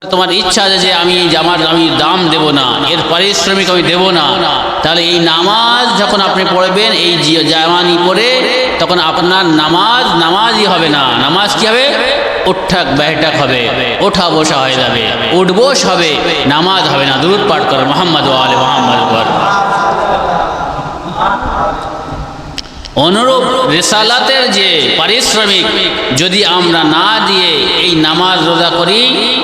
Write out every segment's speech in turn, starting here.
তোমার ইচ্ছা আছে যে আমি দাম দেব না, এর পারিশ্রমিক আমি দেব না, তাহলে এই নামাজ যখন আপনি পড়বেন এই জামানি পড়ে, তখন আপনার নামাজই হবে না। নামাজ কি হবে? উঠাক बैठक হবে, ওঠা বসা হয়ে যাবে, উঠবোস হবে, নামাজ হবে না। দুরূদ পাঠ করো মুহাম্মদ ওয়া আলে মুহাম্মদ পর। অনুরূপ রিসালাতের যে পারিশ্রমিক যদি আমরা না দিয়ে এই নামাজ রোজা করি,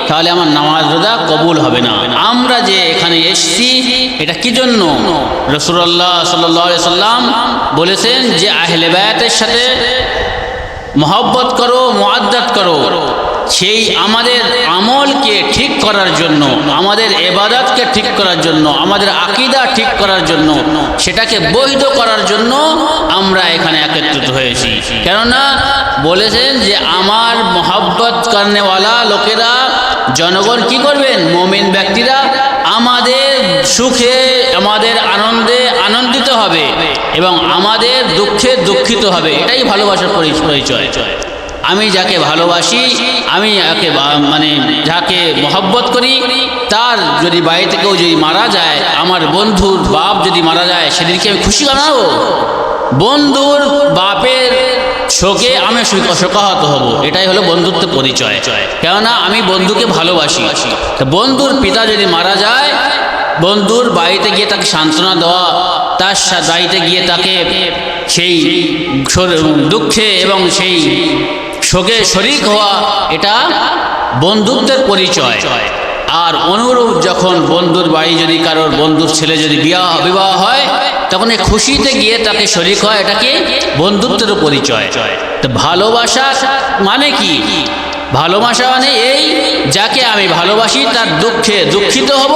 তাহলে আমার নামাজ রোজা কবুল হবে না। আমরা যে এখানে এসেছি এটা কি জন্য? রাসূলুল্লাহ সাল্লাল্লাহু আলাইহি সাল্লাম বলেছেন যে আহলে বায়াতের সাথে মহব্বত করো, মুআদ্দাত করো। সেই আমাদের আমলকে ঠিক করার জন্য, আমাদের ইবাদতকে ঠিক করার জন্য, আমাদের আকীদা ঠিক করার জন্য, সেটাকে বৈধ করার জন্য আমরা এখানে একত্রিত হয়েছি। কেননা বলেছেন যে আমার মহব্বত করনেওয়ালা লোকেরা, জনগণ কি করবেন? মুমিন ব্যক্তিরা আমাদের সুখে, আমাদের আনন্দে আনন্দিত হবে এবং আমাদের দুঃখে দুঃখিত হবে। এটাই ভালোবাসার পরিচয়। আমি যাকে ভালোবাসি, আমি যাকে মহব্বত করি, তার যদি বাড়িতে কেউ যদি মারা যায়, আমার বন্ধুর বাপ যদি মারা যায়, সেদিনকে আমি খুশি বানাবো? বন্ধুর বাপের শোকে আমি শোকাহত হব। এটাই হলো বন্ধুত্বের পরিচয়। কেননা আমি বন্ধুকে ভালোবাসি। বন্ধুর পিতা যদি মারা যায়, বন্ধুর বাড়িতে গিয়ে তাকে সান্ত্বনা দেওয়া, তার বাড়িতে গিয়ে তাকে সেই দুঃখে এবং সেই শোকে শরীক হওয়া, এটা বন্ধুত্বের পরিচয়। আর অনুরূপ যখন বন্ধুর বাড়ি যদি কারোর বন্ধুর ছেলে যদি বিবাহ হয়, তখন এই খুশিতে গিয়ে তাকে শরীক হয়, এটাকে বন্ধুত্বের পরিচয়। তো ভালোবাসা মানে কি? ভালোবাসা মানে এই, যাকে আমি ভালোবাসি তার দুঃখে দুঃখিত হব,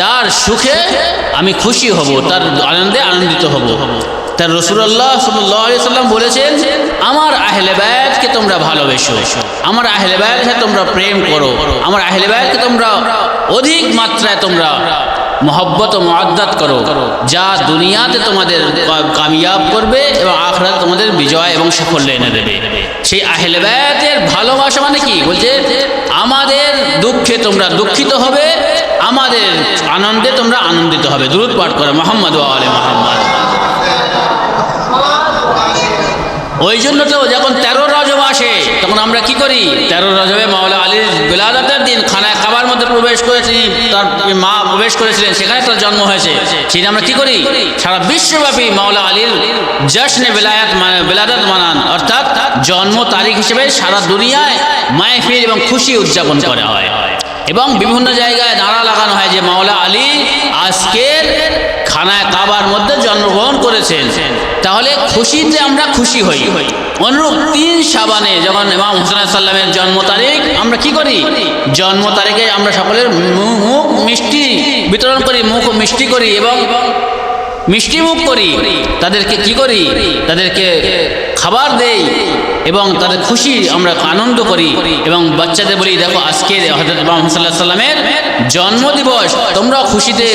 তার সুখে আমি খুশি হব, তার আনন্দে আনন্দিত হব। তার রাসূলুল্লাহ সাল্লাল্লাহু আলাইহি সাল্লাম বলেছেন, আমার আহলে বায়াতকে তোমরা ভালোবেসো, আমার আহলে বায়াতের সাথে তোমরা প্রেম করো, আমার আহলে বায়াতকে তোমরা অধিক মাত্রায় তোমরা মহব্বত ও মুআদ্দাত করো, যা দুনিয়াতে তোমাদের কামিয়াব করবে এবং আখিরাতে তোমাদের বিজয় এবং সাফল্য এনে দেবে। সেই আহলে বায়াতের ভালোবাসা মানে কি? বলছে আমাদের দুঃখে তোমরা দুঃখিত হবে, আমাদের আনন্দে তোমরা আনন্দিত হবে। দুরূদ পাঠ করো মুহাম্মদ ওয়া আলে মুহাম্মদ। ওই জন্য তো যখন 13 রজব আসে, তখন আমরা কি করি? 13 রজবে মাওলা আলীর বিলাদতের দিন খানায় কাবার মধ্যে প্রবেশ করেছি, তার মা প্রবেশ করেছিলেন, সেখানে তার জন্ম হয়েছে। সেই আমরা কি করি? সারা বিশ্বব্যাপী মাওলা আলীর জশ্নে বিলাদত মানান, অর্থাৎ জন্ম তারিখ হিসেবে সারা দুনিয়ায় মাহফিল এবং খুশি উদযাপন করা হয় এবং বিভিন্ন জায়গায় নারা লাগানো হয় যে মাওলা আলী আজকের খানায় কাবার মধ্যে জন্মগ্রহণ করেছেন। তাহলে খুশিতে আমরা খুশি হই। অনুরূপ 3 শাবানে যখন ইমাম হুসাইন সাল্লামের জন্ম তারিখ, আমরা কি করি? জন্ম তারিখে আমরা সকলের মুখ মিষ্টি বিতরণ করি, মুখ মিষ্টি করি এবং মিষ্টি মুখ করি। তাদেরকে কি করি? তাদেরকে খাবার দেই এবং তাদের খুশি আমরা আনন্দ করি এবং বাচ্চাদের বলি, দেখো আজকে হযরত ইমাম হুসাইন সাল্লাল্লাহু আলাইহি সাল্লামের জন্মদিবস, তোমরা খুশিতে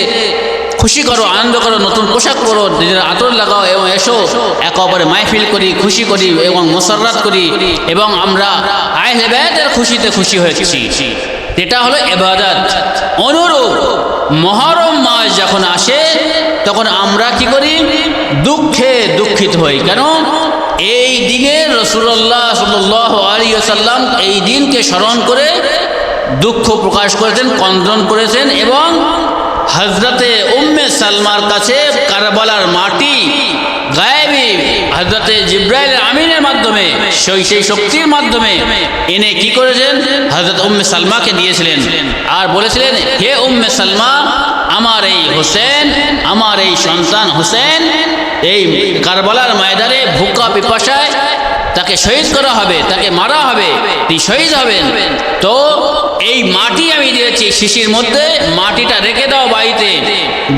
খুশি করো, আনন্দ করো, নতুন পোশাক পরো, নিজের আতর লাগাও এবং এসো একে অপরে মাহফিল করি, খুশি করি এবং মুসাররাত করি এবং আমরা আহলে বায়াতের খুশিতে খুশি হয়েছি। এটা হলো ইবাদত। অনুরূপ মুহররম মাস যখন আসে, তখন আমরা কি করি? দুঃখে দুঃখিত হই। কেন? এই দিনে রাসূলুল্লাহ সাল্লাল্লাহু আলাইহি ওয়াসাল্লাম এই দিনকে স্মরণ করে দুঃখ প্রকাশ করেছেন, ক্রন্দন করেছেন এবং হযরতে উম্মে সালমার কাছে কারবালার মাটি গায়েবী হযরতে জিবরাইল আমিনের মাধ্যমে, সেই শক্তির মাধ্যমে এনে কি করেছেন? হযরত উম্মে সালমাকে দিয়েছিলেন আর বলেছিলেন, হে উম্মে সালমা, আমার এই হোসেন, আমার এই সন্তান হোসেন এই কারবালার ময়দানে ভুকা পিপাসায় তাকে শহীদ করা হবে, তাকে মারা হবে, তিনি শহীদ হবেন। তো এই মাটি আমি দিয়েছি শিশির মধ্যে, মাটিটা রেখে দাও বাড়িতে।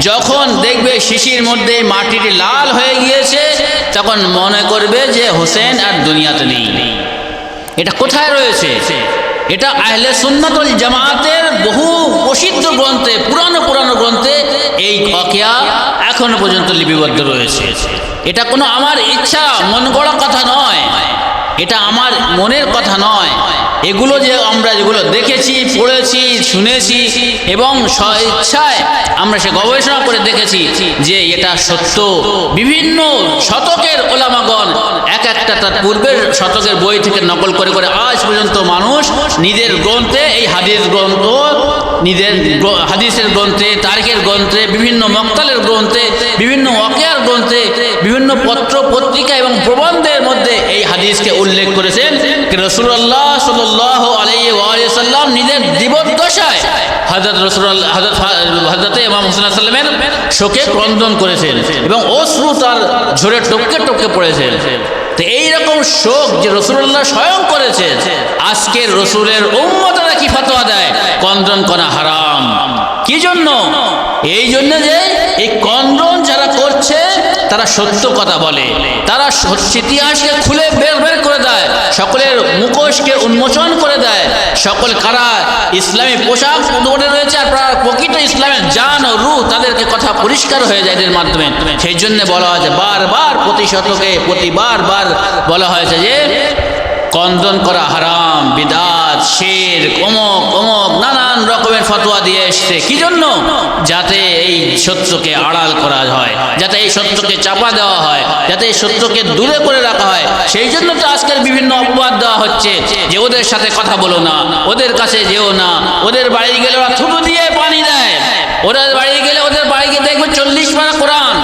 যখন দেখবে শিশির মধ্যে মাটিটি লাল হয়ে গিয়েছে, তখন মনে করবে যে হোসেন আর দুনিয়াতে নেই। এটা কোথায় রয়েছে? এটা আহলে সুন্নাত ওয়াল জামাতের বহু প্রসিদ্ধ গ্রন্থে, পুরানো গ্রন্থে এই ওয়াকিয়া এখনো পর্যন্ত লিপিবদ্ধ রয়েছে। এটা কোনো আমার ইচ্ছা, মন গড়া কথা নয়। এটা আমার মনের কথা নয়, এগুলো যে আমরা যেগুলো দেখেছি, পড়েছি, শুনেছি এবং স্বেচ্ছায় আমরা সে গবেষণা করে দেখেছি যে এটা সত্য। বিভিন্ন শতকের ওলামাগণ এক একটা তার পূর্বের শতকের বই থেকে নকল করে করে আজ পর্যন্ত মানুষ নিজের গ্রন্থে, এই হাদিস গ্রন্থ, নিজের হাদিসের গ্রন্থে, তারিখের গ্রন্থে, বিভিন্ন মক্তালের গ্রন্থে, বিভিন্ন ওয়াকিয়ার গ্রন্থে, বিভিন্ন পত্র পত্রিকা এবং প্রবন্ধের মধ্যে এই হাদিসকে উল্লেখ করেছেন। রাসূলুল্লাহ সাল্লাল্লাহু আলাইহি ওয়া সাল্লাম নিজের জীবদ্দশায় হযরত রাসূলুল্লাহ হযরত ইমাম হোসেন সাল্লামের শোকে ক্রন্দন করেছেন এবং অশ্রু তার ঝরে টপকে টপকে পড়েছেন। তো এইরকম শোক যে রাসূলুল্লাহ স্বয়ং করেছেন, আজকের রাসূলের উম্মতরা কি ফতোয়া দেয়? ক্রন্দন করা হারাম। কি জন্য? এই জন্য যে এই ক্রন্দন যারা করছে তারা সত্য কথা বলে, তারা ইতিহাসকে খুলে বের বের করে দেয়, সকলের মুখোশকে উন্মোচন করে দেয়। সকল কারা ইসলামী পোশাক পরে রয়েছে আর প্রকৃত ইসলামের জান ও রূহ তাদেরকে কথা পরিষ্কার হয়ে যায় এদের মাধ্যমে। সেই জন্য বলা হয়েছে বারবার, প্রতি শতকে প্রতিবার বলা হয়েছে যে ক্রন্দন করা হারাম, বিদাত, শিরক, অমুক অমুক নানান রকমের ফতোয়া দিয়ে এসছে। কি জন্য? যাতে এই সত্যকে আড়াল করা হয়, যাতে এই সত্যকে চাপা দেওয়া হয়, যাতে এই সত্যকে দূরে করে রাখা হয়। সেই জন্য তো আজকের বিভিন্ন অপবাদ দেওয়া হচ্ছে যে ওদের সাথে কথা বলো না, ওদের কাছে যেও না, ওদের বাড়ি গেলে ওরা থুতু দিয়ে পানি দেয়, ওদের বাড়ি গেলে ওদের বাড়িতে দেখবে 40 পারা কোরআন।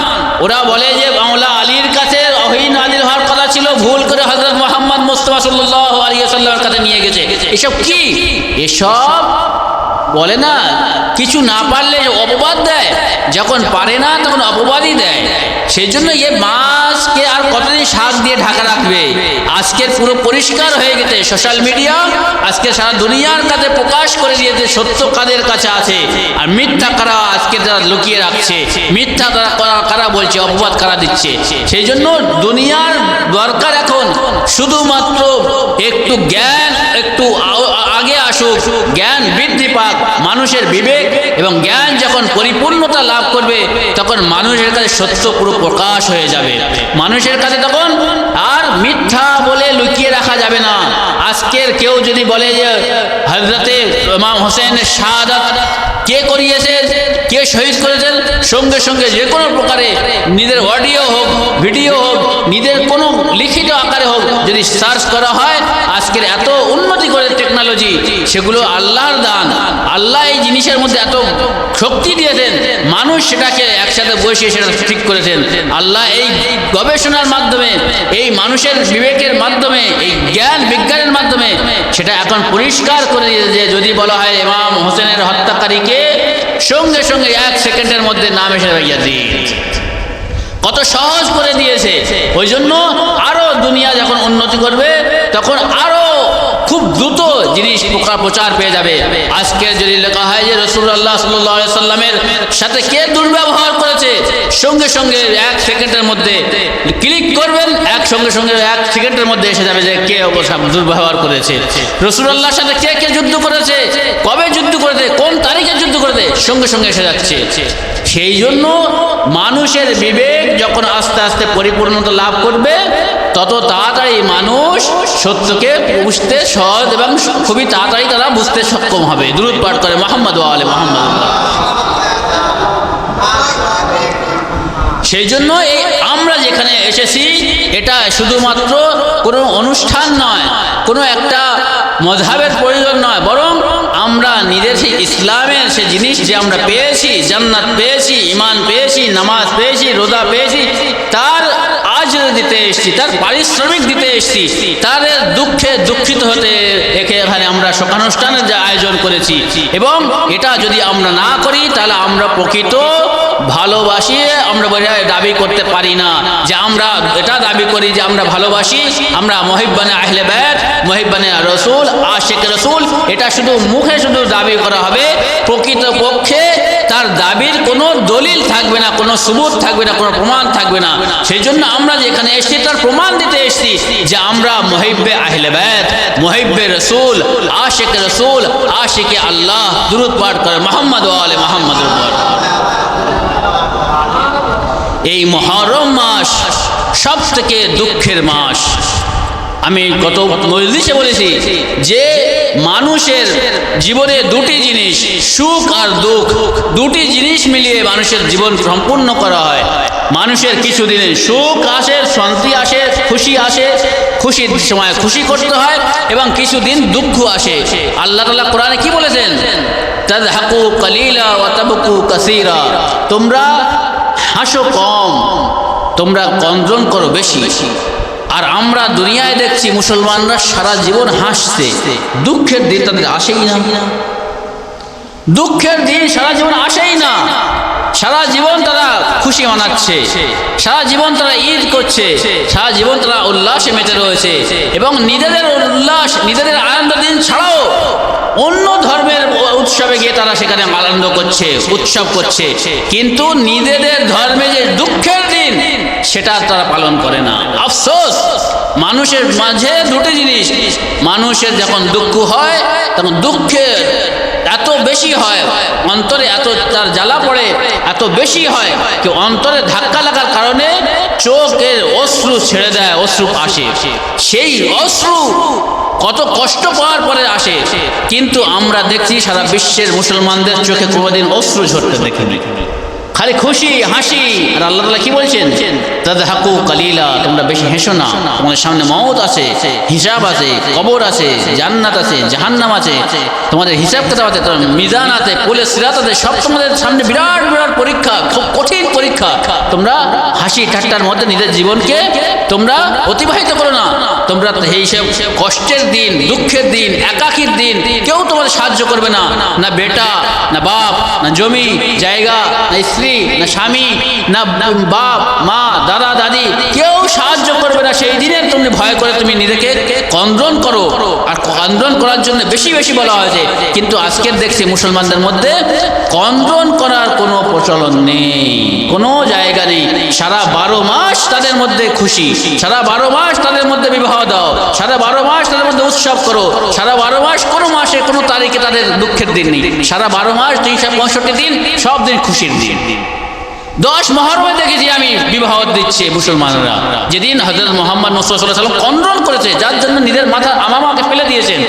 ওরা বলে যে মাওলা আলীর কাছে ওহী নাযিল হওয়ার কথা ছিল, ভুল করে হযরত মুহাম্মদ মুস্তাফা সাল্লাল্লাহু আলাইহি ওয়াসাল্লামের কাছে নিয়ে গেছে। এসব কি? এসব বলে না, কিছু না পারলে অপবাদ দেয়, যখন পারে না তখন অপবাদই দেয়। সেই জন্য এ মাছকে আর কতদিন শাক দিয়ে ঢাকা রাখবে? আজকের পুরো পরিষ্কার হয়ে গেছে সোশ্যাল মিডিয়া, আজকে সারা দুনিয়ার কাছে প্রকাশ করে দিয়েছে সত্য কাদের কাছে আছে আর মিথ্যা কারা আজকে যারা লুকিয়ে রাখছে, মিথ্যা কারা বলছে, অপবাদ কারা দিচ্ছে। সেই জন্য দুনিয়ার দরকার এখন শুধুমাত্র একটু জ্ঞান, একটু আগে আসুক, জ্ঞান বৃদ্ধি পাক, মানুষের বিবেক এবং জ্ঞান যখন পরিপূর্ণতা লাভ করবে তখন মানুষের কাছে সত্য পুরো প্রকাশ হয়ে যাবে। মানুষের কাছে তখন আর মিথ্যা বলে লুকিয়ে রাখা যাবে না। আজকের কেউ যদি বলে যে হযরতে ইমাম হোসেনের শাহাদাত কে করিয়েছে, কে শহীদ করেছেন, সঙ্গে সঙ্গে যে কোনো প্রকারে নিজের অডিও হোক, ভিডিও হোক, নিজের কোনো লিখিত আকারে হোক যদি সার্চ করা হয়, আজকের এত উন্নতি করে টেকনোলজি, সেগুলো আল্লাহর দান। আল্লাহ এই জিনিসের মধ্যে এত শক্তি দিয়েছেন, মানুষ সেটাকে একসাথে বসে সেটা ঠিক করেছেন। আল্লাহ এই গবেষণার মাধ্যমে, এই মানুষের বিবেকের মাধ্যমে, এই জ্ঞান বিজ্ঞানের মাধ্যমে সেটা এখন পরিষ্কার করে দিয়েছে যে যদি বলা হয় ইমাম হোসেনের হত্যাকারীকে, সঙ্গে সঙ্গে 1 সেকেন্ডের মধ্যে নাম এসে ইয়াজিদ। কত সহজ করে দিয়েছে। ওই জন্য আরো দুনিয়া যখন উন্নতি করবে তখন আরো খুব দ্রুত জিনিস প্রচার পেয়ে যাবে। আজকে যদি লেখা হয় যে রাসূলুল্লাহ সাল্লাল্লাহু আলাইহি সাল্লামের সাথে কে দুর্ব্যবহার করেছে, সঙ্গে সঙ্গে 1 সেকেন্ডের মধ্যে ক্লিক করবেন, সঙ্গে সঙ্গে 1 সেকেন্ডের মধ্যে এসে যাবে যে কে দুর্ব্যবহার করেছে। রাসূলুল্লাহর সাথে কে কে যুদ্ধ করেছে, কবে যুদ্ধ করেছে, কোন তারিখে যুদ্ধ করেছে, সঙ্গে সঙ্গে এসে যাচ্ছে। সেই জন্য মানুষের বিবেক যখন আস্তে আস্তে পরিপূর্ণতা লাভ করবে তত তাড়াতাড়ি মানুষ সত্যকে বুঝতে সহজ এবং খুবই তাড়াতাড়ি তারা বুঝতে সক্ষম হবে। দুরূদ পাঠ করে মুহাম্মদ ওয়া আলি মুহাম্মদ। সেই জন্য এই আমরা যেখানে এসেছি এটা শুধুমাত্র কোনো অনুষ্ঠান নয়, কোনো একটা মযহাবের প্রয়োজন নয়, বরং আমরা নিজের সেই ইসলামের সে জিনিস যে আমরা পেয়েছি, জান্নাত পেয়েছি, ঈমান পেয়েছি, নামাজ পেয়েছি, রোজা পেয়েছি, তার আজর দিতে এসেছি, তার পারিশ্রমিক দিতে এসেছি, তাদের দুঃখে দুঃখিত হতে এখানে আমরা শোকানুষ্ঠানের যে আয়োজন করেছি। এবং এটা যদি আমরা না করি তাহলে আমরা প্রকৃত ভালোবাসি আমরা দাবি করতে পারি না যে আমরা এটা দাবি করি যে আমরা ভালোবাসি, আমরা মুহিব্বানে আহলে বাইত, মুহিব্বানে রাসূল, আশিক রাসূল, এটা শুধু মুখে শুধু দাবি করা হবে, প্রকৃত পক্ষে তার দাবির কোনো দলিল থাকবে না, কোনো সুবুত থাকবে না, কোনো প্রমাণ থাকবে না। সেই জন্য আমরা যেখানে এসেছি তার প্রমাণ দিতে এসেছি যে আমরা মুহিব্বে আহলে বাইত, মুহিব্বে রাসূল, আশিক রাসূল, আশিকে আল্লাহ, দুরূদ পাঠ করে মুহাম্মদ ওয়া আলি মুহাম্মাদের উপর। এই মুহররম মাস সবথেকে দুঃখের মাস। আমি গত মজলিসে বলেছি যে মানুষের জীবনে দুটি জিনিস, সুখ আর দুঃখ, দুটি জিনিস মিলিয়ে মানুষের জীবন সম্পূর্ণ করা হয়। মানুষের কিছু দিনে সুখ আসে, শান্তি আসে, খুশি আসে, খুশির সময় খুশি করতে হয়, এবং কিছু দিন দুঃখ আসে। আল্লাহ তাআলা কোরআনে কি বলেছেন? তাযহাকু কালিলা ওয়া তাবকু কাসীরা, তোমরা হাসো কম, তোমরা কন্দন করো বেশি। আর আমরা দুনিয়ায় দেখছি মুসলমানরা সারা জীবন হাসছে, দুঃখের দিন তাদের আসেই না। দুঃখের দিন সারা জীবন আসেই না। সারা জীবন তারা খুশি মানাচ্ছে, সারা জীবন তারা ঈদ করছে, সারা জীবন তারা উল্লাসে মেতে রয়েছে, এবং নিজেদের উল্লাস, নিজেদের আনন্দ দিন ছাড়াও অন্য ধর্মের উৎসবে গিয়ে তারা সেখানে আনন্দ করছে, উৎসব করছে, কিন্তু নিজেদের ধর্মে যে দুঃখের দিন সেটা তারা পালন করে না। আফসোস, মানুষের মাঝে দুটি জিনিস, মানুষের যখন দুঃখ হয় তখন দুঃখের এত বেশি হয়, অন্তরে এত তার জ্বালা পড়ে, এত বেশি হয় কি অন্তরে ধাক্কা লাগার কারণে চোখের অশ্রু ছেড়ে দেয়, অশ্রু আসে। সেই অশ্রু কত কষ্ট পাওয়ার পরে আসে, কিন্তু আমরা দেখছি সারা বিশ্বের মুসলমানদের চোখে কোনোদিন অশ্রু ঝরতে দেখিনি, খালি খুশি হাসি। আর আল্লাহ তাআলা কি বলছেন? তাযহাকু কালিলা, তোমরা বেশি হেসো না, তোমাদের সামনে মওত আছে, হিসাব আছে, কবর আছে, জান্নাত আছে, জাহান্নাম আছে, তোমাদের হিসাব কিতাব আছে, তোমাদের মিজান আছে, পুলে সিরাত আছে, সব তোমাদের সামনে বিরাট বিরাট পরীক্ষা, খুব কঠিন পরীক্ষা। তোমরা হাসি ঠাট্টার মধ্যে নিজের জীবনকে তোমরা অতিবাহিত করো না। তোমরা এই সব কষ্টের দিন, দুঃখের দিন, একাকীর দিন কেউ তোমাদের সাহায্য করবে না, না বেটা, না বাপ, না জমি জায়গা, না স্ত্রী, না স্বামী, না বাপ মা, দাদা দাদি, কেউ সাহায্য করবে না। সেই দিনের তুমি ভয় করে তুমি নিজেকে কন্দ্রণ করো, আর কন্দ্রণ করার জন্য বেশি বেশি বলা হয়েছে। কিন্তু আজকের দেখছি মুসলমানদের মধ্যে কন্দ্রণ করার কোনো প্রচলন নেই, কোনো জায়গা নেই। সারা 12 মাস তাদের মধ্যে খুশি, সারা 12 মাস তাদের মধ্যে বিবাহ দাও, সারা 12 মাস তাদের মধ্যে উৎসব করো, সারা 12 মাস কোনো মাসে কোনো তারিখে তাদের দুঃখের দিন নেই, সারা 12 মাস 365 দিন সব দিন খুশির দিন। 10 মুহররমে দেখেছি আমি বিবাহ দিচ্ছে মুসলমানরা, যেদিন হযরত মুহাম্মদ মুস্তাফা সাল্লাল্লাহু আলাইহি ওয়াসাল্লাম কন্ডন করেছে, যার জন্য নিজের মাথা আমামাকে ফেলে দিয়েছেন,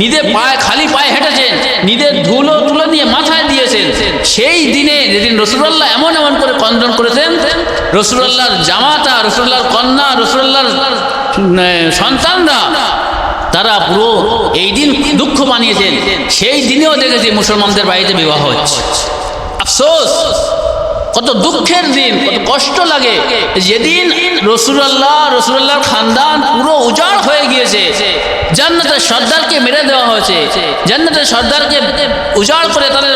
নিজের পায়ে খালি পায়ে হেঁটেছেন, নিজের ধুলো তুলে নিয়ে মাথায় দিয়েছেন, সেই দিনে যেদিন রাসূলুল্লাহ এমন এমন করে কন্ডন করেছেন, রাসূলুল্লাহর জামাতা, রাসূলুল্লাহর কন্যা, রাসূলুল্লাহর সন্তানরা তারা পুরো এই দিন দুঃখ বানিয়েছেন। সেই দিনেও দেখেছি মুসলমানদের বাড়িতে বিবাহ হচ্ছে। আফসোস, কত দুঃখের দিন, কত কষ্ট লাগে যেদিন রাসূলুল্লাহর খানদান পুরো উজাড় হয়ে গিয়েছে, জান্নাতের সর্দারকে মেরে দেওয়া হয়েছে, জান্নাতের সর্দারকে উজাড় করে তাদের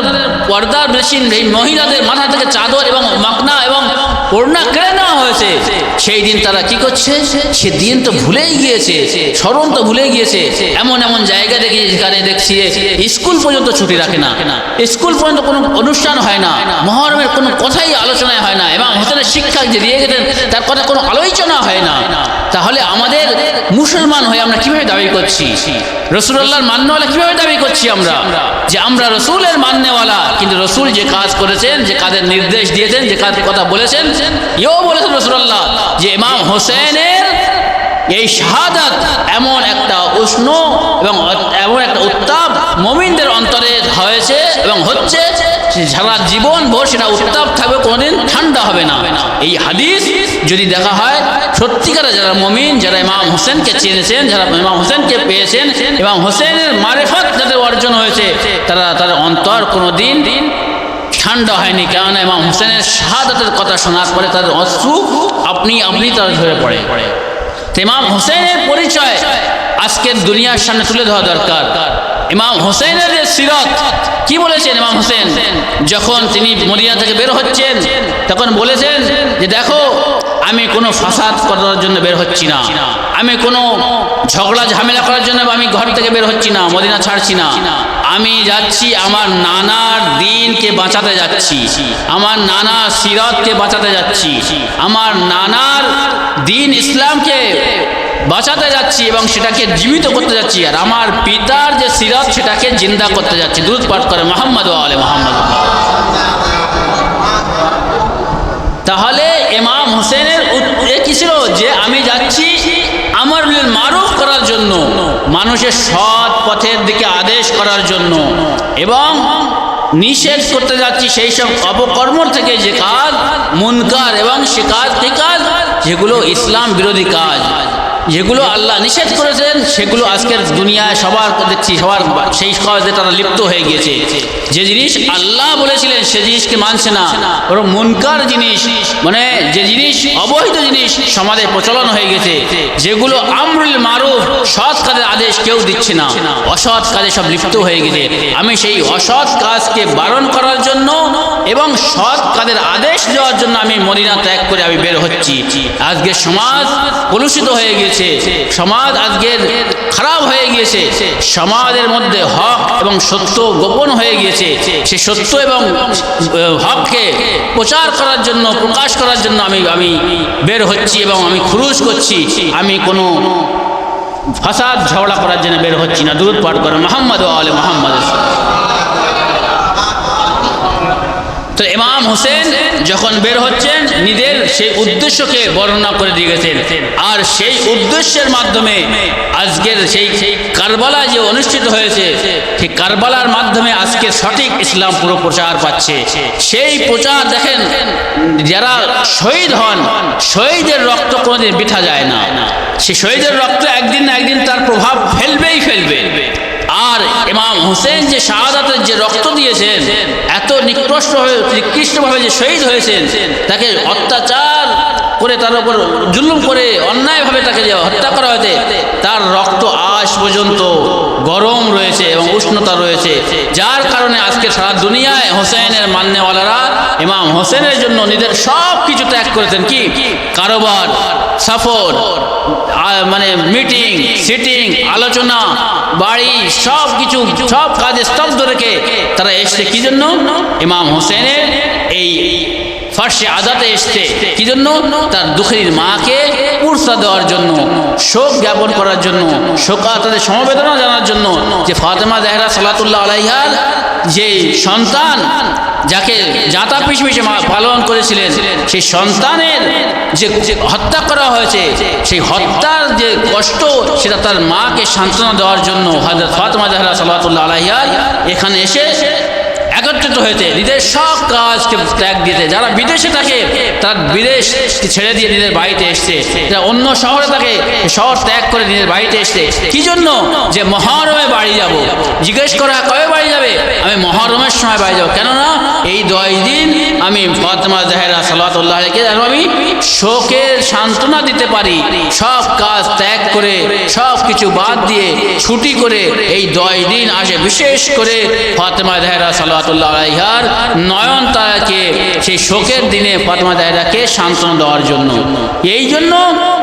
পর্দার মেশিন এই মহিলাদের মাথা থেকে চাদর এবং মাকনা এবং ওড়না কেড়ে নেওয়া হয়েছে। সেই দিন তারা কি করছে? সে দিন তো ভুলেই গিয়েছে, স্মরণ তো ভুলে গিয়েছে। এমন এমন জায়গা দেখি যেখানে দেখছি স্কুল পর্যন্ত ছুটি রাখে না, স্কুল পর্যন্ত কোনো অনুষ্ঠান হয় না, মুহররমের কোনো কথাই আলোচনায় হয় না, ইমাম হোসেনের শিক্ষা যে দিয়ে গেছেন তার কথা কোনো আলোচনা হয় না। তাহলে আমাদের মুসলমান হয়ে আমরা কিভাবে দাবি করছি রাসূলুল্লাহর মান্যওয়ালা? কিভাবে দাবি করছি আমরা যে আমরা রাসূলের মান্যওয়ালা? কিন্তু রাসূল যে কাজ করেছেন, যে কাজের নির্দেশ দিয়েছেন, যে কাজের কথা বলেছেন, এও বলেছেন রাসূলুল্লাহ যে ইমাম হোসেনের এই শাহাদাত এমন একটা উষ্ণ এবং এমন একটা উত্তাপ মুমিনদের অন্তরে হয়েছে এবং হচ্ছে, সারা জীবন ভোর সেটা উত্তাপ থাকবে, কোনোদিন ঠান্ডা হবে না। এই হাদিস যদি দেখা হয়, সত্যিকারে যারা মুমিন, যারা ইমাম হোসেনকে চিনেছেন, যারা ইমাম হোসেনকে পেয়েছেন, ইমাম হোসেনের মারিফত যাদের অর্জন হয়েছে, তাদের অন্তর কোনোদিন ঠান্ডা হয়নি। কেননা ইমাম হোসেনের শাহাদাতের কথা শোনার পরে তাদের অশ্রু আপনি তারা ঝরে পড়ে। ইমাম হোসেনের পরিচয় আজকের দুনিয়ার সামনে তুলে ধরা দরকার। ইমাম হোসেনের যে সিরাত, কি বলেছেন ইমাম হোসেন যখন তিনি মদিনা থেকে বের হচ্ছেন, তখন বলেছেন যে দেখো, আমি কোনো ফাসাদ করার জন্য বের হচ্ছি না, আমি কোনো ঝগড়া ঝামেলা করার জন্য আমি ঘর থেকে বের হচ্ছি না, মদিনা ছাড়ছি না, আমি যাচ্ছি আমার নানার দিনকে বাঁচাতে যাচ্ছি, আমার নানার সিরাতকে বাঁচাতে যাচ্ছি, আমার নানার দিন ইসলামকে বাঁচাতে যাচ্ছি এবং সেটাকে জীবিত করতে যাচ্ছি, আর আমার পিতার যে সিরাত সেটাকে জিন্দা করতে যাচ্ছি। দুরূদ পাঠ করে মুহাম্মদ ওয়া আলে মুহাম্মদ। তাহলে ইমাম হোসেনের কি ছিল? যে আমি যাচ্ছি আমর বিল মারুফ করার জন্য, মানুষের সৎ পথের দিকে আদেশ করার জন্য, এবং নিষেধ করতে যাচ্ছি সেই সব অপকর্ম থেকে যে কাজ মুনকার এবং সে কাজ যেগুলো ইসলাম বিরোধী কাজ, যেগুলো আল্লাহ নিষেধ করেছেন, সেগুলো আজকের দুনিয়ায় সবার দেখছি, সবার সেই কাজে তারা লিপ্ত হয়ে গিয়েছে। যে জিনিস আল্লাহ বলেছিলেন সে জিনিসকে মানছে না, বরং মুনকার জিনিস মানে যে জিনিস অবৈধ জিনিস সমাজে প্রচলন হয়ে গেছে, যেগুলো আমরুল মারুফ সৎ কাজের আদেশ কেউ দিচ্ছে না, অসৎ কাজে সব লিপ্ত হয়ে গেছে। আমি সেই অসৎ কাজকে বারণ করার জন্য এবং সৎ কাজের আদেশ দেওয়ার জন্য আমি মদিনা ত্যাগ করে আমি বের হচ্ছি। আজকের সমাজ কলুষিত হয়ে গিয়েছে, সমাজ আজকের খারাপ হয়ে গিয়েছে, সমাজের মধ্যে হক এবং সত্য গোপন হয়ে গিয়েছে। সে সত্য এবং হককে প্রচার করার জন্য, প্রকাশ করার জন্য আমি বের হচ্ছি এবং আমি খুরুজ করছি। আমি কোনো ফাসাদ ঝগড়া করার জন্য বের হচ্ছি না। দুরূদ পাঠ করেন মুহাম্মদ ওয়া আলে মুহাম্মদ। তো ইমাম হোসেন যখন বের হচ্ছেন নিজের সেই উদ্দেশ্যকে বর্ণনা করে দিয়ে গেছেন, আর সেই উদ্দেশ্যের মাধ্যমে আজকের সেই কারবালা যে অনুষ্ঠিত হয়েছে, সেই কারবালার মাধ্যমে আজকে সঠিক ইসলাম পুরো প্রচার পাচ্ছে। সেই প্রচার দেখেন, যারা শহীদ হন, শহীদের রক্ত কোনোদিন বৃথা যায় না। সে শহীদের রক্ত একদিন না একদিন তার প্রভাব ফেলবে। আর ইমাম হোসেন যে শাহাদাতের যে রক্ত দিয়েছেন, এত নিকৃষ্টভাবে যে শহীদ হয়েছেন, তাকে অত্যাচার করে তার উপর জুলুম করে অন্যায়ভাবে তাকে যে হত্যা করা হয়েছে, তার রক্ত আজ পর্যন্ত গরম রয়েছে এবং উষ্ণতা রয়েছে, যার কারণে আজকে সারা দুনিয়ায় হোসেনের মান্যওয়ালারা ইমাম হোসেনের জন্য নিজের সব কিছু ত্যাগ করেছেন। কি কারোবার, সফর, মানে মিটিং, সিটিং, আলোচনা, বাড়ি, সব কিছু, সব কাজে স্তব্ধ রেখে তারা এসছে কি জন্য? ইমাম হোসেনের এই ফার্সে আজাতে এসছে কি জন্য? তার দুঃখের মাকে পুরস্কার দেওয়ার জন্য, শোক জ্ঞাপন করার জন্য, তাদের সমবেদনা জানার জন্য, যে ফাতেমা জাহরা সালাতুল্লাহ আলাইহার যে সন্তান, যাকে জাতা পিছপিছে পালন করেছিলেন, সেই সন্তানের যে হত্যা করা হয়েছে, সেই হত্যার যে কষ্ট, সেটা তার মাকে সান্ত্বনা দেওয়ার জন্য হযরত ফাতেমা জাহরা সালাতুল্লাহ আলাইহা এখানে এসে একত্রিত হয়েছে। নিজের সব কাজকে ত্যাগ দিতে, যারা বিদেশে থাকে তার বিদেশ ছেড়ে দিয়ে নিজের বাড়িতে এসছে, যারা অন্য শহরে থাকে শহর ত্যাগ করে নিজের বাড়িতে এসছে কি জন্য? যে মহরমে বাড়ি যাব। জিজ্ঞেস করা কবে বাড়ি যাবে? আমি মহরমের সময় বাড়ি যাব। কেননা এই 10 দিন আমি ফাতেমা জাহরা সালাতুল্লাহ আলাইহা যেন আমি শোকের সান্ত্বনা দিতে পারি, সব কাজ ত্যাগ করে সব কিছু বাদ দিয়ে ছুটি করে এই 10 দিন আসে, বিশেষ করে ফাতেমা জাহরা সালাতুল্লাহ আলাইহার নয়ন তারাকে সেই শোকের দিনে ফাতেমা জাহরাকে সান্ত্বনা দেওয়ার জন্য। এই জন্য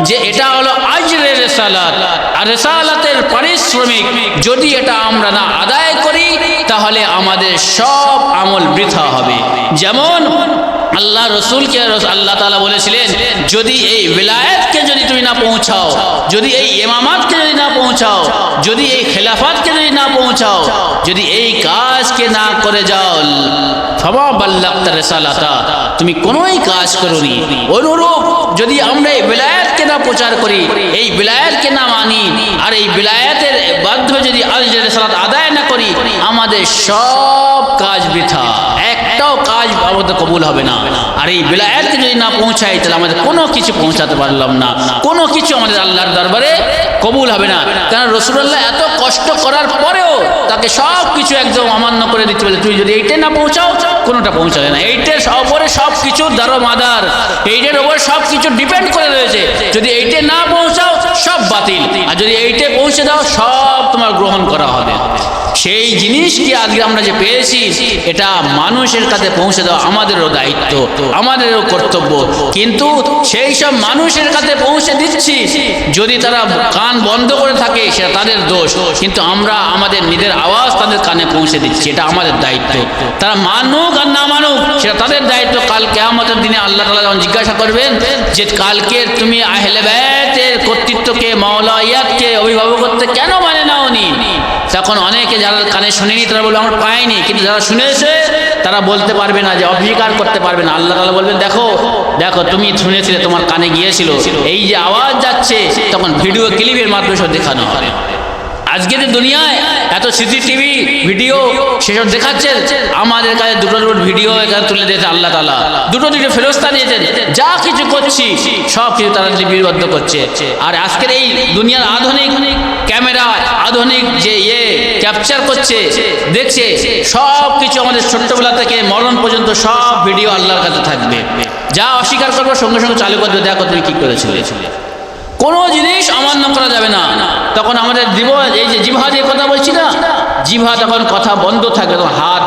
যে এটা হলো আজরের রিসালাত, আর রিসালাতের পারিশ্রমিক যদি এটা আমরা না আদায় করি তাহলে আমাদের সব আমল বৃথা হবে। যেমন আল্লাহ রসুলকে আল্লাহ তাআলা বলেছিলেন, যদি এই বিলায়েতকে যদি তুমি না পৌঁছাও, যদি এই ইমামাতকে যদি না পৌঁছাও, যদি এই খেলাফতকে যদি না পৌঁছাও, যদি এই কাজকে না করে যাও, ফামা বাল্লাগতা রিসালাতা, তুমি কোনোই কাজ করোনি। অনুরূপ যদি আমরা এই বিলায়াতকে না প্রচার করি, এই বিলায়াতকে না মানি, আর এই বিলায়াতের বাধ্য যদি আজরের রিসালাত আদায় না করি, আমাদের সব কাজ বৃথা, একটাও কাজ আমাদের কবুল হবে না। আর এই বিলায়াতকে যদি না পৌঁছাই তাহলে আমাদের কোনো কিছু পৌঁছাতে পারলাম না, কোনো কিছু আমাদের আল্লাহর দরবারে কবুল হবে না। কারণ রাসূলুল্লাহ এত কষ্ট করার পরেও তাকে সব কিছু একদম অমান্য করে দিতে বলে, তুই যদি এইটা না পৌঁছাও কোনোটা পৌঁছাবে না। এইটার উপরে সব কিছু দারোমাদার, এইটার উপরে সব কিছু ডিপেন্ড করে রয়েছে। যদি এইটা না পৌঁছাও সব বাতিল, আর যদি এইটা পৌঁছে দাও সব তোমার গ্রহণ করা হবে। সেই জিনিস কি আজকে আমরা যে পেয়েছি, এটা মানুষের কাছে পৌঁছে দেওয়া আমাদেরও দায়িত্ব, আমাদেরও কর্তব্য। কিন্তু সেই সব মানুষের কাছে পৌঁছে দিচ্ছি, যদি তারা কান বন্ধ করে থাকে সেটা তাদের দোষ, কিন্তু আমরা আমাদের নিজের আওয়াজ তাদের কানে পৌঁছে দিচ্ছি, এটা আমাদের দায়িত্ব। তারা মানুক আর না মানুক সেটা তাদের দায়িত্ব। কাল কিয়ামতের দিনে আল্লাহ তাআলা যখন জিজ্ঞাসা করবেন যে কালকে তুমি আহলে বাইতের কর্তৃত্বকে, মাওলাইয়াতকে, অভিভাবকত্বকে কেন মানে নাওনি, তখন অনেকে যারা কানে শুনেনি তারা বলবে আমরা পাইনি, কিন্তু যারা শুনেছে তারা বলতে পারবে না, যে অস্বীকার করতে পারবে না। আল্লাহ তাআলা বলবেন, দেখো দেখো, তুমি শুনেছিলে, তোমার কানে গিয়েছিল, এই যে আওয়াজ যাচ্ছে, তখন ভিডিও ক্লিপের মাধ্যমে সব দেখানো হবে। আজকের দুনিয়ায় এত সিসিটিভি ভিডিও সেসব দেখাচ্ছে, আমাদের কাছে দুটো ভিডিও এখানে তুলে দিয়েছে আল্লাহ তাআলা, দুটো ফেরস্তা দিয়েছেন, যা কিছু করছি সব কিছু তারা লিপিবদ্ধ করছে। আর আজকের এই দুনিয়ার আধুনিক ক্যামেরা, আধুনিক যে ক্যাপচার করছে, দেখছে, সব কিছু আমাদের ছোট্টবেলা থেকে মরণ পর্যন্ত সব ভিডিও আল্লাহর কাছে থাকবে। যা অস্বীকার করবো সঙ্গে সঙ্গে চালু করবে, দেখো তুমি কি করেছিলে। কোনো জিনিস অমান্য করা যাবে না। তখন আমাদের এই যে জিভা দিয়ে কথা বলছি না, জিভা তখন কথা বন্ধ থাকবে, তখন হাত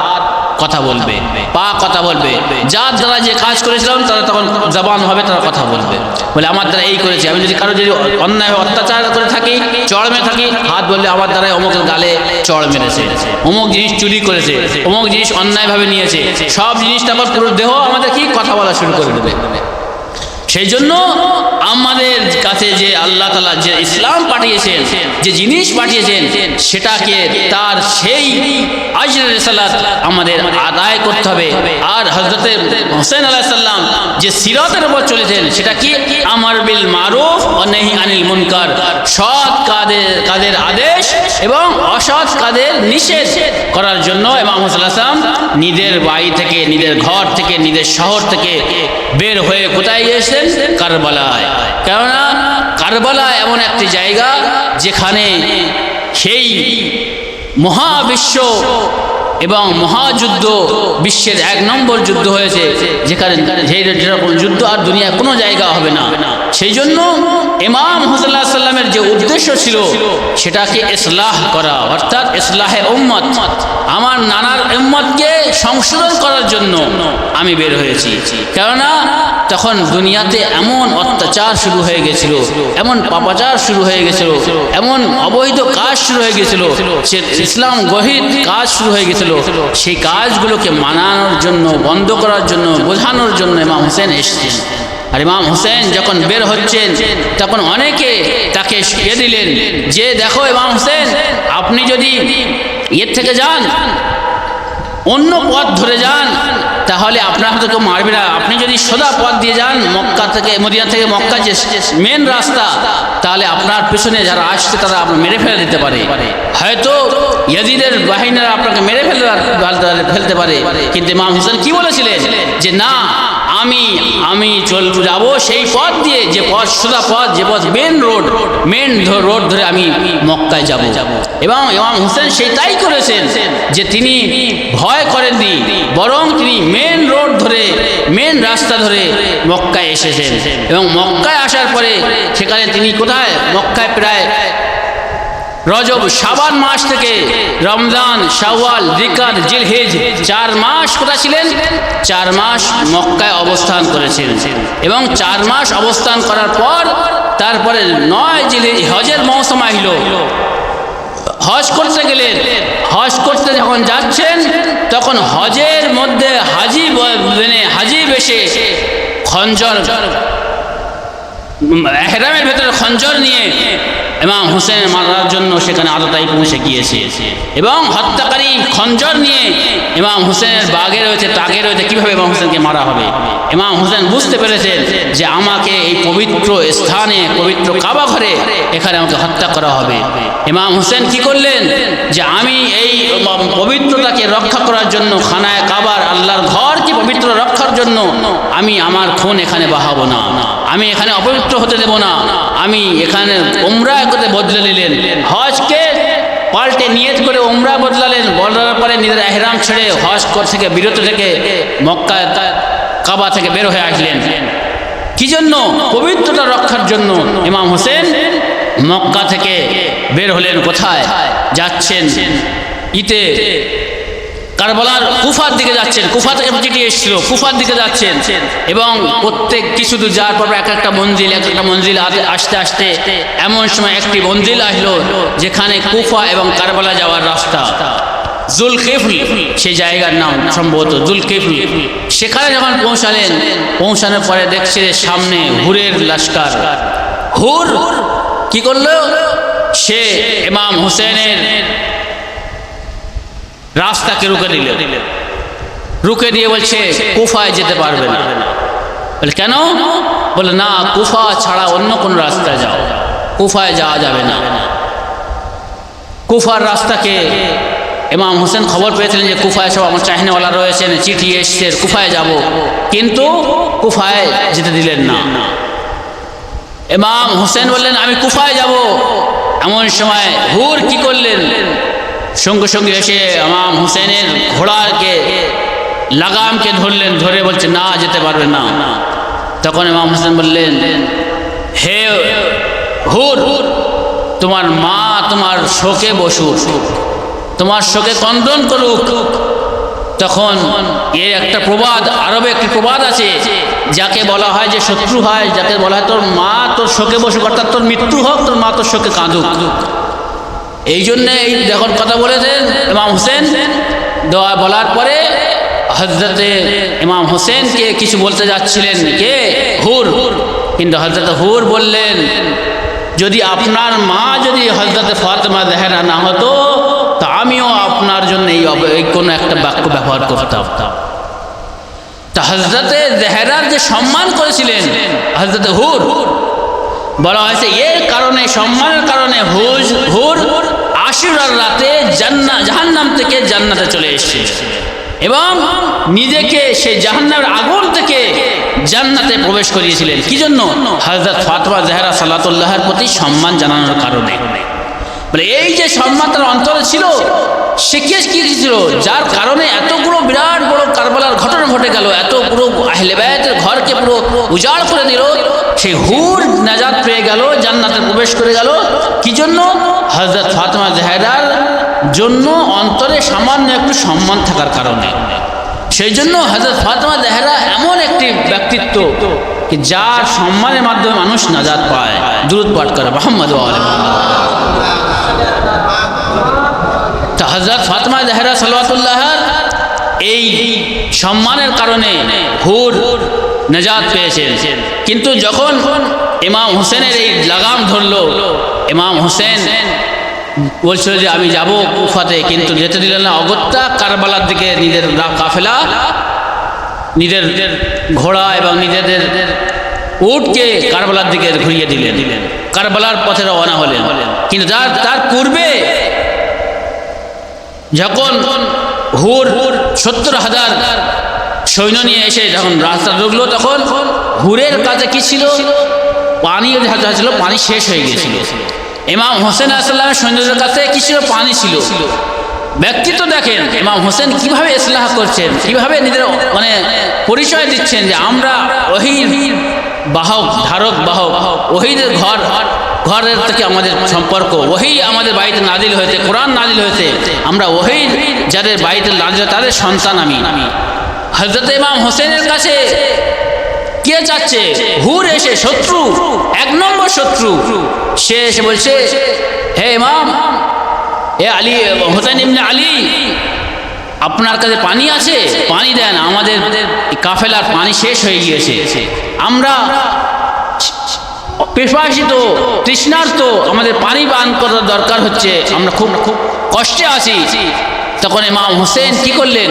কথা বলবে, পা কথা বলবে, যার দ্বারা যে কাজ করেছিলাম তারা তখন জবান হবে, তারা কথা বলবে, বলে আমার দ্বারা এই করেছে। আমি যদি কারো যদি অন্যায় অত্যাচার করে থাকি, চড় মেরে থাকি, হাত বললে আমার দ্বারা অমুকের গালে চড় মেরেছে, অমুক জিনিস চুরি করেছে, অমুক জিনিস অন্যায়ভাবে নিয়েছে, সব জিনিসটা আবার পুরো দেহ আমাদের কি কথা বলা শুরু করে দেবে। সেই জন্য আমাদের কাছে যে আল্লাহ তাআলা যে ইসলাম পাঠিয়েছেন, যে জিনিস পাঠিয়েছেন, সেটাকে তার সেই আজরের সালাত আমাদের আদায় করতে হবে। আর হযরত হোসেন আলাইহিস সালাম যে সিরাতের উপর চলেছেন, সেটা কি আমর বিল মারুফ ও নহি আনিল মুনকার, সৎ কাজের আদেশ এবং অসৎ কাজের নিষেধ করার জন্য ইমাম হোসেন আলাইহিস সালাম নিজের বাড়ি থেকে, নিজের ঘর থেকে, নিজের শহর থেকে বের হয়ে কোথায় গিয়েছেন? কারবালায়। কেননা কারবালা এমন একটি জায়গা যেখানে সেই মহাবিশ্ব এবং মহাযুদ্ধ, বিশ্বের 1 নম্বর যুদ্ধ হয়েছে, যেখানে যেরকম যুদ্ধ আর দুনিয়ায় কোনো জায়গা হবে না। সেই জন্য ইমাম হোসেন আলাইহিস সালামের যে উদ্দেশ্য ছিল, সেটাকে ইসলাহ করা, অর্থাৎ ইসলাহে উম্মত, আমার নানার উম্মতকে সংশোধন করার জন্য আমি বের হয়েছি। কেননা তখন দুনিয়াতে এমন অত্যাচার শুরু হয়ে গেছিল, এমন পাপাচার শুরু হয়ে গেছিল, এমন অবৈধ কাজ শুরু হয়ে গেছিল, ইসলাম গহিত কাজ শুরু হয়ে গেছিল। সেই কাজগুলোকে মানানোর জন্য, বন্ধ করার জন্য, বোঝানোর জন্য ইমাম হোসেন এসেছেন। আর ইমাম হোসেন যখন বের হচ্ছেন, তখন অনেকে তাকে দিলেন যে, দেখো ইমাম হোসেন, আপনি যদি এর থেকে যান, অন্য পথ ধরে যান, তাহলে আপনার হয়তো কেউ মারবে না। আপনি যদি সোজা পথ দিয়ে যান, মক্কা থেকে, মদিনা থেকে মক্কা যে মেন রাস্তা, তাহলে আপনার পিছনে যারা আসছে তারা আপনার মেরে ফেলে দিতে পারে, হয়তো ইয়াজিদের বাহিনীরা আপনাকে মেরে ফেলতে পারে। কিন্তু ইমাম হোসেন কি বলেছিলেন, যে না, আমি যাব সেই পথ দিয়ে, যে পথ সোজা পথ, যে পথ মেন রোড ধরে আমি মক্কায় যাব। এবং ইমাম হোসেন সেটাই করেছেন, যে তিনি ভয় করেননি, বরং তিনি মেন রোড ধরে, মেন রাস্তা ধরে মক্কায় এসেছেন। এবং মক্কায় আসার পরে সেখানে তিনি কোথায়, মক্কায় প্রায় রজব শাবান মাস থেকে রমজান, শাওয়াল, জিলকাদ, জিলহিজ 4 মাস কোথায় ছিলেন? 4 মাস মক্কায় অবস্থান করেছেন। এবং 4 মাস অবস্থান করার পর তারপরে 9 জিলহিজ হজের মৌসুম আহিল, হজ করতে গেলেন। হজ করতে যখন যাচ্ছেন, তখন হজের মধ্যে হাজি বেশে খঞ্জর, এহরামের ভেতরে খঞ্জর নিয়ে ইমাম হোসেন মারার জন্য সেখানে আততায়ী পৌঁছে গিয়েছে। এবং হত্যাকারী খঞ্জর নিয়ে ইমাম হোসেনের বাগে রয়েছে, তাকে রয়েছে, কীভাবে ইমাম হোসেনকে মারা হবে। ইমাম হোসেন বুঝতে পেরেছেন যে আমাকে এই পবিত্র স্থানে, পবিত্র কাবা ঘরে, এখানে আমাকে হত্যা করা হবে। ইমাম হোসেন কি করলেন, যে আমি এই পবিত্রতাকে রক্ষা করার জন্য, খানায় কাবার, আল্লাহর ঘরকে পবিত্র রক্ষার জন্য আমি আমার খুন এখানে বাহাবো না, আমি এখানে অপবিত্র হতে দেব না। আমি এখানে উমরা করতে বদলে নিলেন, হজকে পাল্টে নিয়ত করে উমরা বদলালেন। বদলার পরে নিজের এহরাম ছেড়ে হজ থেকে বিরত থেকে মক্কা কাবা থেকে বের হয়ে আসলেন। কি জন্য? পবিত্রতা রক্ষার জন্য ইমাম হোসেন মক্কা থেকে বের হলেন। কোথায় যাচ্ছেন? কারবালার কুফার দিকে যাচ্ছেন। কুফা থেকে চিঠি এসেছিল, কুফার দিকে যাচ্ছেন। এবং প্রত্যেক কিছু দূর যাওয়ার পর একটা মঞ্জিল আসতে আসতে এমন সময় একটি মঞ্জিল আসলো, যেখানে কুফা এবং কারবালা যাওয়ার রাস্তা, জুলকিফল সেই জায়গার নাম সম্ভবত জুলকিফল। সেখানে যখন পৌঁছানোর পরে দেখছে সামনে হুরের লস্কর। হুর কি করলো? সে ইমাম হোসেনের রাস্তাকে রুখে দিল। রুকে দিয়ে বলছে কুফায় যেতে পারবে না। বলে কেন? বলে না, কুফা ছাড়া অন্য কোন রাস্তায় যাও, কুফায় যাওয়া যাবে না। কুফার রাস্তাকে ইমাম হোসেন খবর পেয়েছিলেন যে কুফায় সব আমার চাহিনাওয়ালা রয়েছেন, চিঠি এসছে কুফায় যাব, কিন্তু কুফায় যেতে দিলেন না। ইমাম হোসেন বললেন আমি কুফায় যাব। এমন সময় হুর কি করলেন, সঙ্গে সঙ্গে এসে ইমাম হোসেনের ঘোড়াকে লাগামকে ধরলেন, ধরে বলছে না যেতে পারবে না। তখন ইমাম হোসেন বললেন হে হুর, তোমার মা তোমার শোকে বসুক, তোমার শোকে ক্রন্দন করুক। তখন এর একটা প্রবাদ, আরবে একটি প্রবাদ আছে, যাকে বলা হয় যে শত্রু হয়, যাকে বলা হয় তোর মা তোর শোকে বসুক, অর্থাৎ তোর মৃত্যু হোক, তোর মা তোর শোকে কাঁদুক। এই জন্যে এই যখন কথা বলেছেন ইমাম হোসেন, দোয়া বলার পরে হযরতে ইমাম হোসেনকে কিছু বলতে যাচ্ছিলেন কে? হুর। কিন্তু হযরতে হুর বললেন যদি আপনার মা যদি হযরতে ফাতেমা জাহরা না হতো তা আমিও আপনার জন্য এই কোনো একটা বাক্য ব্যবহার করতাম। তা হযরতে জাহরার যে সম্মান করেছিলেন হযরতে হুর, বলা হয়েছে এর কারণে, সম্মানের কারণে হুর আশুরার রাতে জাহান্নাম থেকে জান্নাতে চলে এসেছিলেন এবং নিজেকে সেই জাহান্নামের আগুন থেকে জান্নাতে প্রবেশ করিয়েছিলেন। কি জন্য? হযরত ফাতেমা জাহরা সালাতুল্লাহর প্রতি সম্মান জানানোর কারণে। বলে এই যে সম্মান তার অন্তরে ছিল, সে কি ছিল, যার কারণে এতগুলো বিরাট বড় কারবালার ঘটনা ঘটে গেল, এত পুরো আহলে বায়তের ঘরকে পুরো উজাড় করে দিল। সেই হুর নাজাত পেয়ে গেল, জান্নাতে প্রবেশ করে গেল। কি জন্য? হযরত ফাতেমা জাহরার জন্য অন্তরে সামান্য একটু সম্মান থাকার কারণে। সেই জন্য হযরত ফাতেমা জাহরা এমন একটি ব্যক্তিত্ব যার সম্মানের মাধ্যমে মানুষ নাজাত পায়। দুরূদ পাঠ করে মুহাম্মদ ওয়া আলি মুহাম্মদ। তা হযরত ফাতেমা জাহরা সাল্লাল্লাহু এই সম্মানের কারণে হুর নাজাত পেয়েছেন। কিন্তু যখন ইমাম হোসেনের এই লাগাম ধরলো, ইমাম হোসেন বলছিল যে আমি যাব কুফাতে, কিন্তু যেতে দিলেন না। অগত্যা কারবালার দিকে নিজের কাফেলা, নিজের ঘোড়া এবং নিজেদের উটকে কারবালার দিকে ঘুরিয়ে দিলেন, কারবালার পথে রওনা হলেন। কিন্তু তার পূর্বে যখন হুর ৭০,০০০ সৈন্য নিয়ে এসে যখন রাস্তা ঢুকলো, তখন হুরের কাছে কি ছিল? পানি ছিল, পানি শেষ হয়ে গিয়েছিল। ইমাম হোসেন আলাইহিসসালামের সৈন্যদের কাছে কি ছিল? পানি ছিল। ব্যক্তিত্ব দেখেন ইমাম হোসেন কিভাবে ইসলাহ করছেন, কিভাবে নিজের পরিচয় দিচ্ছেন যে আমরা ওহীর বাহক, ধারক বাহক, ওহীদের ঘরের থেকে আমাদের সম্পর্ক, ওহী আমাদের বাড়িতে নাজিল হয়েছে, কোরআন নাজিল হয়েছে, আমরা ওহীর যাদের বাড়িতে নাজিল তাদের সন্তান আমি। হযরত ইমাম হোসেনের কাছে কে যাচ্ছে? হুর এসে, শত্রু, ১ নম্বর শত্রু। সে এসে বলছে হে ইমাম, হে আলী, হোসেন ইবনে আলী, আপনার কাছে পানি আছে? পানি দেন, আমাদের কাফেলার পানি শেষ হয়ে গিয়েছে, আমরা পিপাসিত, তৃষ্ণার্ত, আমাদের পানি পান করার দরকার হচ্ছে, আমরা খুব কষ্টে আছি। তখন ইমাম হোসেন কি করলেন?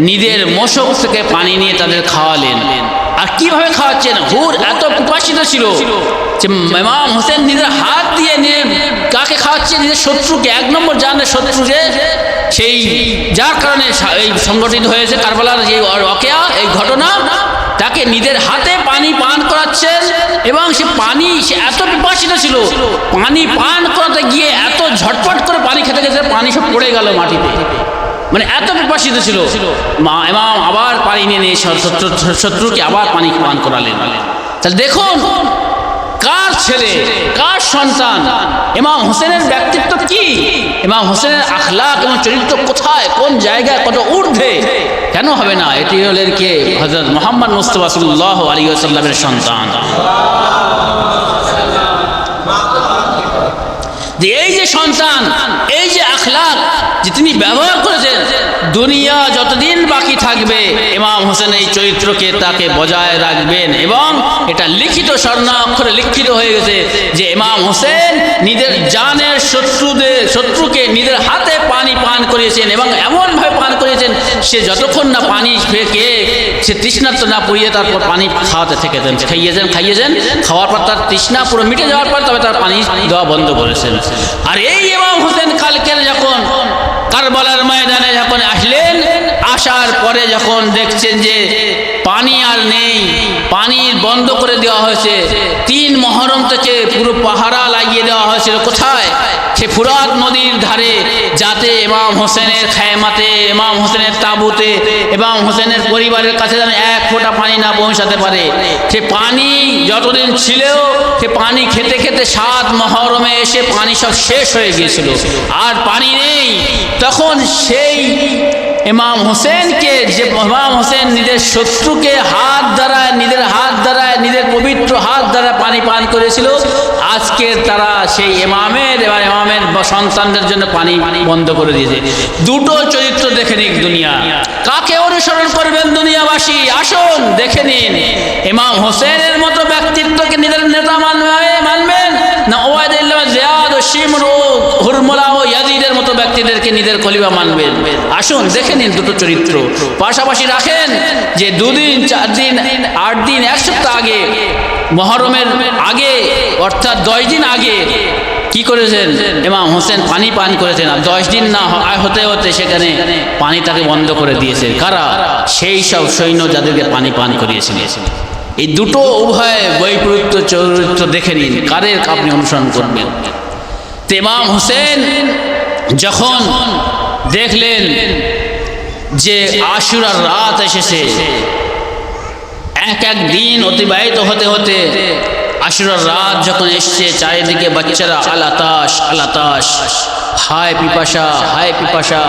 নিজের মোশক থেকে পানি নিয়ে তাদের খাওয়ালেন। আর কিভাবে খাওয়াচ্ছেন? হুর এত পিপাসিত ছিল যে ইমাম হোসেন নিজের হাত দিয়ে নিয়ে কাকে খাওয়াচ্ছে? নিজের শত্রুকে। ১ নম্বর জানের শত্রু, যে সেই যার কারণে এই সংগঠিত হয়েছে কারবালার যে ওয়াকিয়া, এই ঘটনা, তাকে নিজের হাতে পানি পান করাচ্ছেন। এবং সে পানি, সে এত পিপাসিত ছিল, পানি পান করাতে গিয়ে এত ঝটপট করে পানি খেতে খেতে পানি সব পড়ে গেল মাটিতে, এত পিপাসিত ছিল। ইমাম আবার পানি নিয়ে শত্রুকে আবার পানি পান করালেন। তাহলে দেখুন কার ছেলে, কার সন্তান, ইমাম হোসেনের ব্যক্তিত্ব কি, ইমাম হোসেনের আখলাক এবং চরিত্র কোথায়, কোন জায়গায়, কত ঊর্ধ্বে, কেন হবে না? এটি হলেন কে? হযরত মুহাম্মদ মুস্তাফা সাল্লাল্লাহু আলাইহি ওয়াসাল্লামের সন্তান। যে এই যে সন্তান, এই যে আখলাক যে তিনি ব্যবহার করেছেন, দুনিয়া যতদিন বাকি থাকবে ইমাম হোসেন এই চরিত্রকে তাকে বজায় রাখবেন। এবং এটা লিখিত স্বর্ণাক্ষরে লিখিত হয়ে গেছে যে ইমাম হোসেন নিজের জানের শত্রুকে নিজের হাতে পানি পান করিয়েছেন এবং এমনভাবে পান করিয়েছেন সে যতক্ষণ না পানি খেয়ে সে তৃষ্ণার্ত না পুড়িয়ে তারপর পানি খাওয়াতে থেকেছেন, খাইয়েছেন, খাওয়ার পর তার তৃষ্ণা পুরো মিটে যাওয়ার পর তবে তার পানি দেওয়া বন্ধ করেছেন। আর এই ইমাম হোসেন কালকের যখন কারবালার ময়দানে যখন আসলেন, আসার পরে যখন দেখছেন যে পানি আর নেই, পানি বন্ধ করে দেওয়া হয়েছে, 3 মহরম থেকে পুরো পাহারা লাগিয়ে দেওয়া হয়েছিল কোথায়? সে ফুরাত নদীর ধারে, যাতে ইমাম হোসেনের খায়মাতে, ইমাম হোসেনের তাঁবুতে, ইমাম হোসেনের পরিবারের কাছে যেন 1 ফোঁটা পানি না পৌঁছাতে পারে। সে পানি যতদিন ছিল, সে পানি খেতে খেতে 7 মহরমে এসে পানি সব শেষ হয়ে গিয়েছিল, আর পানি নেই। তখন সেই ইমাম হোসেনকে, যে ইমাম হোসেন নিজের শত্রুকে নিজের হাত দ্বারা নিজের পবিত্র হাত দ্বারা পানি পান করেছিল, আজকে তারা সেই ইমামের সন্তানদের জন্য পানি বন্ধ করে দিয়েছে। দুটো চরিত্র দেখে নিক দুনিয়া, কাকে অনুসরণ করবেন দুনিয়াবাসী? আসুন দেখে নিন, ইমাম হোসেনের মতো ব্যক্তিত্বকে নিজের নেতা মানবেন না ওবায়দুল্লাহ, জিয়াদ ও শিমর ও হুরমুলা ও ইয়াজিদের মতো ব্যক্তিদেরকে নিজের খলিফা মানবেন? আসুন দেখে নিন দুটো চরিত্র। পাশাপাশি রাখেন যে 2 দিন 4 দিন 8 দিন 1 সপ্তাহ আগে, মহরমের আগে, অর্থাৎ 10 দিন আগে কি করেছেন? ইমাম হোসেন পানি পান করেছেন, আর 10 দিন না হতে হতে সেখানে পানিটাকে বন্ধ করে দিয়েছে কারা? সেই সব সৈন্য যাদেরকে পানি পান করিয়েছিলেন। এই দুটো উভয় বৈপরীত্য চরিত্র দেখে নিন, কাদের আপনি অনুসরণ করবেন। তো ইমাম হোসেন যখন দেখলেন যে আশুরার রাত এসেছে, এক দিন অতিবাহিত হতে হতে আশুরার রাত যখন এসছে, চারিদিকে বাচ্চারা আলাতাস, হায় পিপাসা।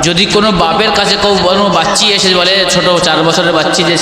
যদি কোনো বাপের কাছে কোনো বাচ্চি এসে বলে, ছোট 4 বছরের বাচ্চি যে